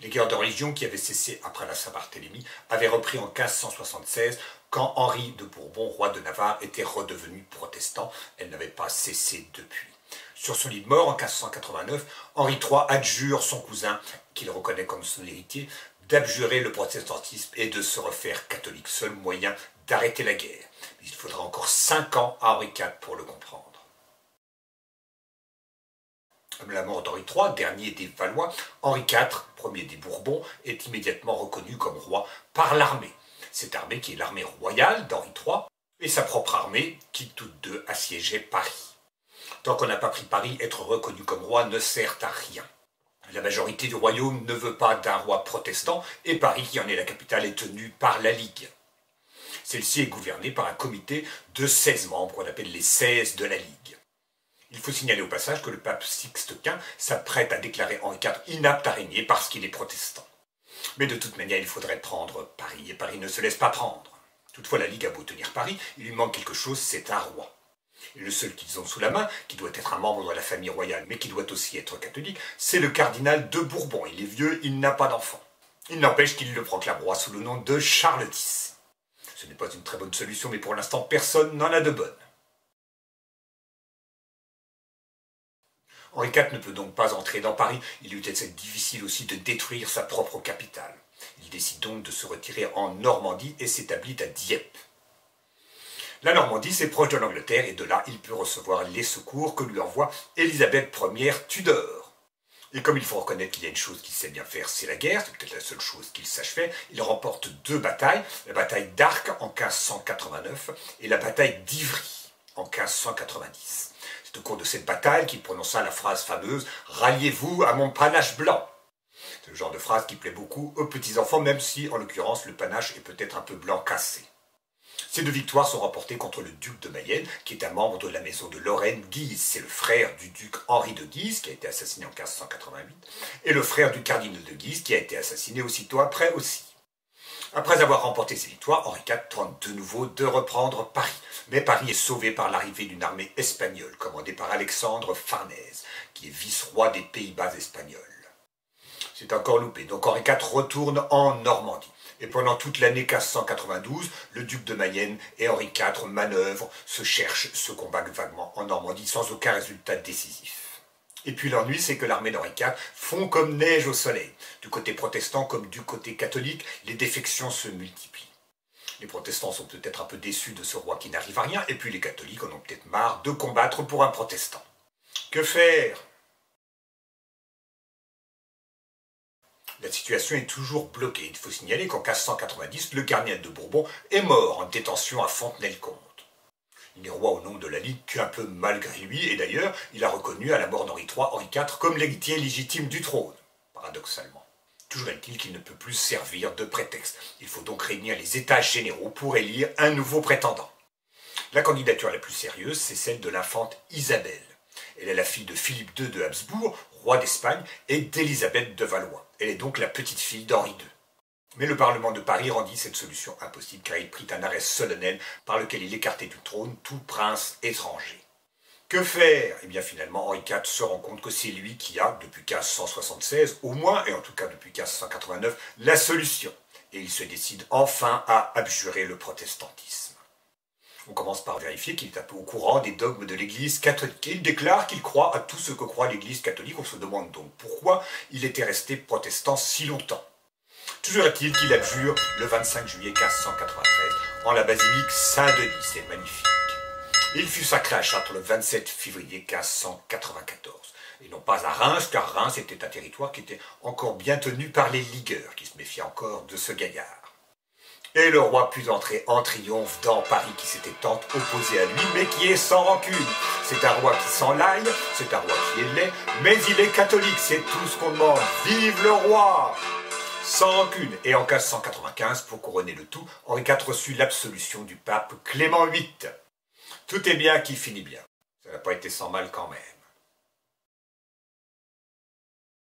Les guerres de religion qui avaient cessé après la Saint-Barthélemy avaient repris en 1576 quand Henri de Bourbon, roi de Navarre, était redevenu protestant. Elles n'avaient pas cessé depuis. Sur son lit de mort, en 1589, Henri III adjure son cousin, qu'il reconnaît comme son héritier, d'abjurer le protestantisme et de se refaire catholique, seul moyen d'arrêter la guerre. Mais il faudra encore 5 ans à Henri IV pour le comprendre. À la mort d'Henri III, dernier des Valois, Henri IV, premier des Bourbons, est immédiatement reconnu comme roi par l'armée. Cette armée qui est l'armée royale d'Henri III et sa propre armée qui toutes deux assiégeaient Paris. Tant qu'on n'a pas pris Paris, être reconnu comme roi ne sert à rien. La majorité du royaume ne veut pas d'un roi protestant et Paris, qui en est la capitale, est tenu par la Ligue. Celle-ci est gouvernée par un comité de 16 membres qu'on appelle les 16 de la Ligue. Il faut signaler au passage que le pape Sixte Quint s'apprête à déclarer Henri IV inapte à régner parce qu'il est protestant. Mais de toute manière, il faudrait prendre Paris, et Paris ne se laisse pas prendre. Toutefois, la Ligue a beau tenir Paris, il lui manque quelque chose, c'est un roi. Et le seul qu'ils ont sous la main, qui doit être un membre de la famille royale, mais qui doit aussi être catholique, c'est le cardinal de Bourbon. Il est vieux, il n'a pas d'enfant. Il n'empêche qu'il le proclame roi sous le nom de Charles X. Ce n'est pas une très bonne solution, mais pour l'instant, personne n'en a de bonne. Henri IV ne peut donc pas entrer dans Paris, il lui est difficile aussi de détruire sa propre capitale. Il décide donc de se retirer en Normandie et s'établit à Dieppe. La Normandie, c'est proche de l'Angleterre et de là, il peut recevoir les secours que lui envoie Élisabeth Ier Tudor. Et comme il faut reconnaître qu'il y a une chose qu'il sait bien faire, c'est la guerre, c'est peut-être la seule chose qu'il sache faire, il remporte 2 batailles, la bataille d'Arques en 1589 et la bataille d'Ivry en 1590. C'est au cours de cette bataille qu'il prononça la phrase fameuse « Ralliez-vous à mon panache blanc ». C'est le genre de phrase qui plaît beaucoup aux petits-enfants, même si, en l'occurrence, le panache est peut-être un peu blanc cassé. Ces 2 victoires sont remportées contre le duc de Mayenne, qui est un membre de la maison de Lorraine-Guise. C'est le frère du duc Henri de Guise, qui a été assassiné en 1588, et le frère du cardinal de Guise, qui a été assassiné aussitôt après aussi. Après avoir remporté ces victoires, Henri IV tente de nouveau de reprendre Paris. Mais Paris est sauvé par l'arrivée d'une armée espagnole, commandée par Alexandre Farnèse, qui est vice-roi des Pays-Bas espagnols. C'est encore loupé, donc Henri IV retourne en Normandie. Et pendant toute l'année 1592, le duc de Mayenne et Henri IV manœuvrent, se cherchent, se combattent vaguement en Normandie sans aucun résultat décisif. Et puis l'ennui, c'est que l'armée d'Henri IV fond comme neige au soleil. Du côté protestant comme du côté catholique, les défections se multiplient. Les protestants sont peut-être un peu déçus de ce roi qui n'arrive à rien, et puis les catholiques en ont peut-être marre de combattre pour un protestant. Que faire ? La situation est toujours bloquée. Il faut signaler qu'en 1590, le cardinal de Bourbon est mort en détention à Fontenay-le-Comte. Il n'est roi au nom de la Ligue qu'un peu malgré lui, et d'ailleurs, il a reconnu à la mort d'Henri III, Henri IV comme l'héritier légitime du trône, paradoxalement. Toujours est-il qu'il ne peut plus servir de prétexte. Il faut donc réunir les États généraux pour élire un nouveau prétendant. La candidature la plus sérieuse, c'est celle de l'infante Isabelle. Elle est la fille de Philippe II de Habsbourg, roi d'Espagne, et d'Élisabeth de Valois. Elle est donc la petite-fille d'Henri II. Mais le Parlement de Paris rendit cette solution impossible car il prit un arrêt solennel par lequel il écartait du trône tout prince étranger. Que faire ? Eh bien finalement, Henri IV se rend compte que c'est lui qui a, depuis 1576 au moins, et en tout cas depuis 1589, la solution. Et il se décide enfin à abjurer le protestantisme. On commence par vérifier qu'il est un peu au courant des dogmes de l'Église catholique. Et il déclare qu'il croit à tout ce que croit l'Église catholique. On se demande donc pourquoi il était resté protestant si longtemps. Toujours est-il qu'il abjure le 25 juillet 1593 en la basilique Saint-Denis. C'est magnifique. Il fut sacré à Chartres le 27 février 1594. Et non pas à Reims, car Reims était un territoire qui était encore bien tenu par les ligueurs, qui se méfiaient encore de ce gaillard. Et le roi put entrer en triomphe dans Paris, qui s'était tant opposé à lui, mais qui est sans rancune. C'est un roi qui sent l'ail, c'est un roi qui est laid, mais il est catholique, c'est tout ce qu'on demande. Vive le roi ! Sans rancune. Et en 1595, pour couronner le tout, Henri IV reçut l'absolution du pape Clément VIII. Tout est bien qui finit bien. Ça n'a pas été sans mal quand même.